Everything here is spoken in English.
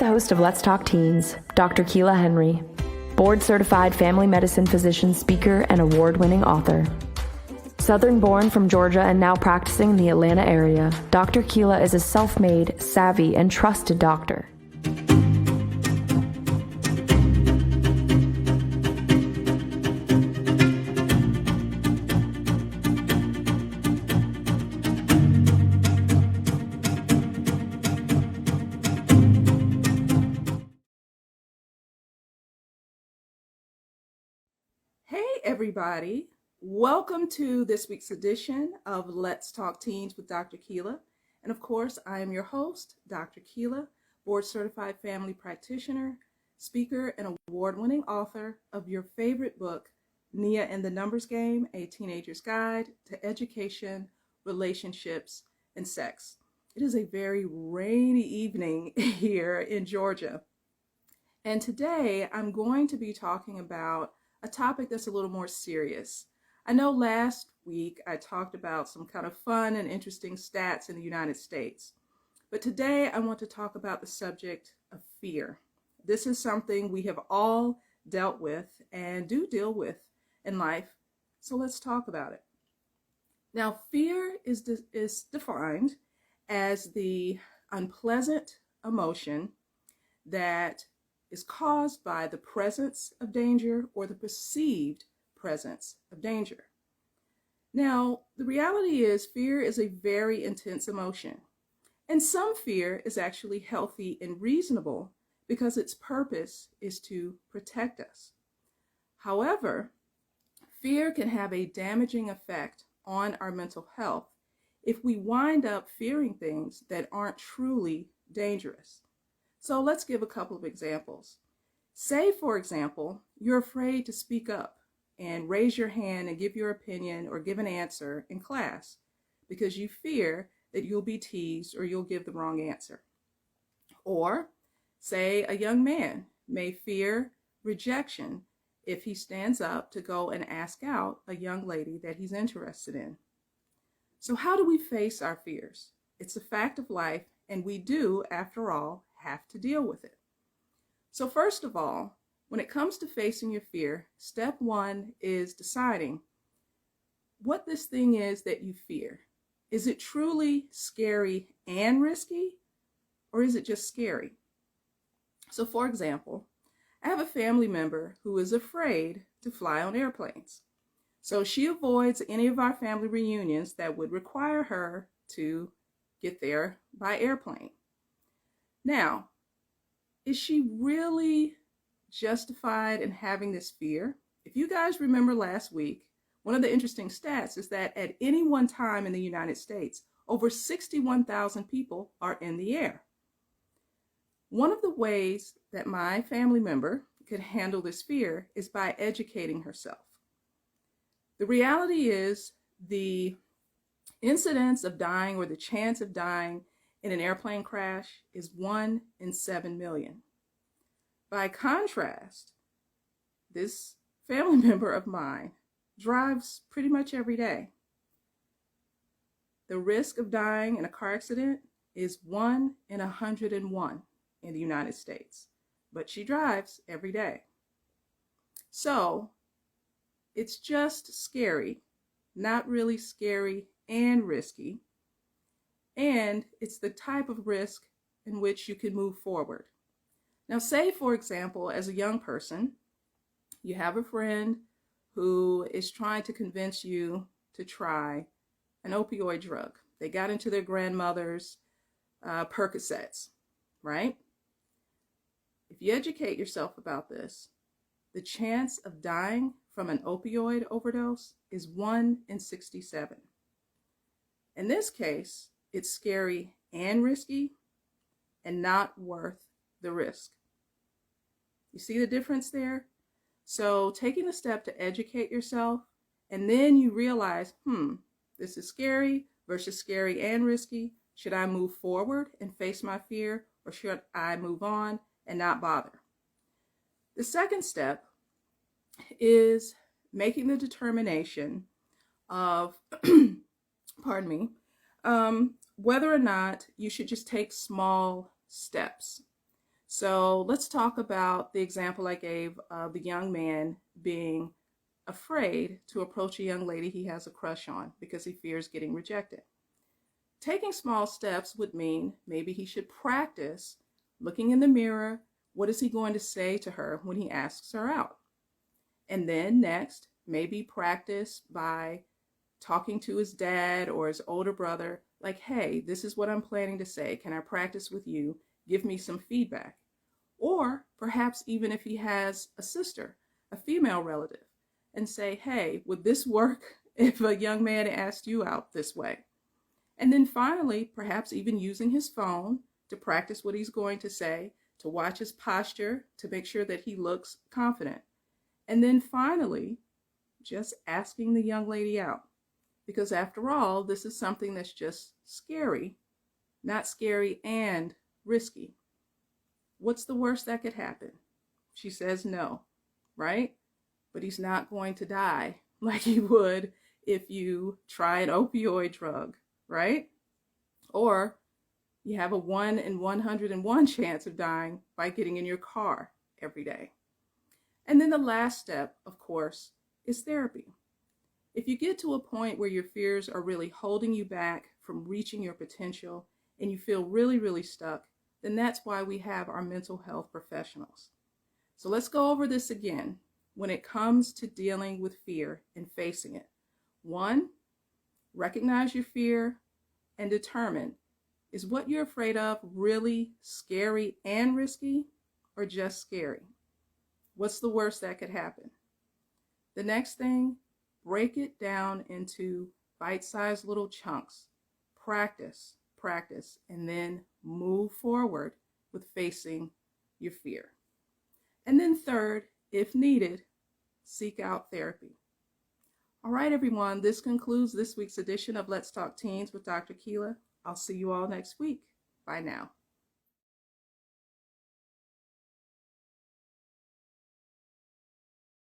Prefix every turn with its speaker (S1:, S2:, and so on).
S1: host of Let's Talk Teens, Dr. Kela Henry, board-certified family medicine physician, speaker, and award-winning author. Southern-born from Georgia and now practicing in the Atlanta area, Dr. Kela is a self-made, savvy, and trusted doctor.
S2: Hey everybody, welcome to this week's edition of Let's Talk Teens with Dr. Kela. And of course, I am your host, Dr. Kela, board-certified family practitioner, speaker, and award-winning author of your favorite book, Nia and the Numbers Game, A Teenager's Guide to Education, Relationships, and Sex. It is a very rainy evening here in Georgia. And today I'm going to be talking about a topic that's a little more serious. I know last week I talked about some kind of fun and interesting stats in the United States, but today I want to talk about the subject of fear. This is something we have all dealt with and do deal with in life, so let's talk about it. Now, fear is defined as the unpleasant emotion that is caused by the presence of danger or the perceived presence of danger. Now, the reality is fear is a very intense emotion, and some fear is actually healthy and reasonable because its purpose is to protect us. However, fear can have a damaging effect on our mental health if we wind up fearing things that aren't truly dangerous. So let's give a couple of examples. Say, for example, you're afraid to speak up and raise your hand and give your opinion or give an answer in class because you fear that you'll be teased or you'll give the wrong answer. Or say a young man may fear rejection if he stands up to go and ask out a young lady that he's interested in. So how do we face our fears? It's a fact of life, and we do, after all, have to deal with it. So first of all, when it comes to facing your fear, step one is deciding what this thing is that you fear. Is it truly scary and risky, or is it just scary? So for example, I have a family member who is afraid to fly on airplanes. So she avoids any of our family reunions that would require her to get there by airplane. Now, is she really justified in having this fear? If you guys remember last week, one of the interesting stats is that at any one time in the United States, over 61,000 people are in the air. One of the ways that my family member could handle this fear is by educating herself. The reality is the incidence of dying or the chance of dying in an airplane crash is 1 in 7 million. By contrast, this family member of mine drives pretty much every day. The risk of dying in a car accident is 1 in 101 in the United States, but she drives every day. So it's just scary, not really scary and risky. And it's the type of risk in which you can move forward. Now, say, for example, as a young person, you have a friend who is trying to convince you to try an opioid drug. They got into their grandmother's Percocets, right? If you educate yourself about this, the chance of dying from an opioid overdose is 1 in 67. In this case, it's scary and risky and not worth the risk. You see the difference there? So taking the step to educate yourself, and then you realize, this is scary versus scary and risky. Should I move forward and face my fear, or should I move on and not bother? The second step is making the determination of, whether or not you should just take small steps. So let's talk about the example I gave of the young man being afraid to approach a young lady he has a crush on because he fears getting rejected. Taking small steps would mean maybe he should practice looking in the mirror. What is he going to say to her when he asks her out? And then next, maybe practice by talking to his dad or his older brother, like, hey, this is what I'm planning to say. Can I practice with you? Give me some feedback. Or perhaps even if he has a sister, a female relative, and say, hey, would this work if a young man asked you out this way? And then finally, perhaps even using his phone to practice what he's going to say, to watch his posture, to make sure that he looks confident. And then finally, just asking the young lady out. Because after all, this is something that's just scary, not scary and risky. What's the worst that could happen? She says no, right? But he's not going to die like he would if you try an opioid drug, right? Or you have a 1 in 101 chance of dying by getting in your car every day. And then the last step, of course, is therapy. If you get to a point where your fears are really holding you back from reaching your potential and you feel really, really stuck, then that's why we have our mental health professionals. So let's go over this again when it comes to dealing with fear and facing it. 1, recognize your fear and determine, is what you're afraid of really scary and risky or just scary? What's the worst that could happen? The next thing, break it down into bite-sized little chunks. Practice, and then move forward with facing your fear. And then third, if needed, seek out therapy. All right, everyone, this concludes this week's edition of Let's Talk Teens with Dr. Kela. I'll see you all next week. Bye now.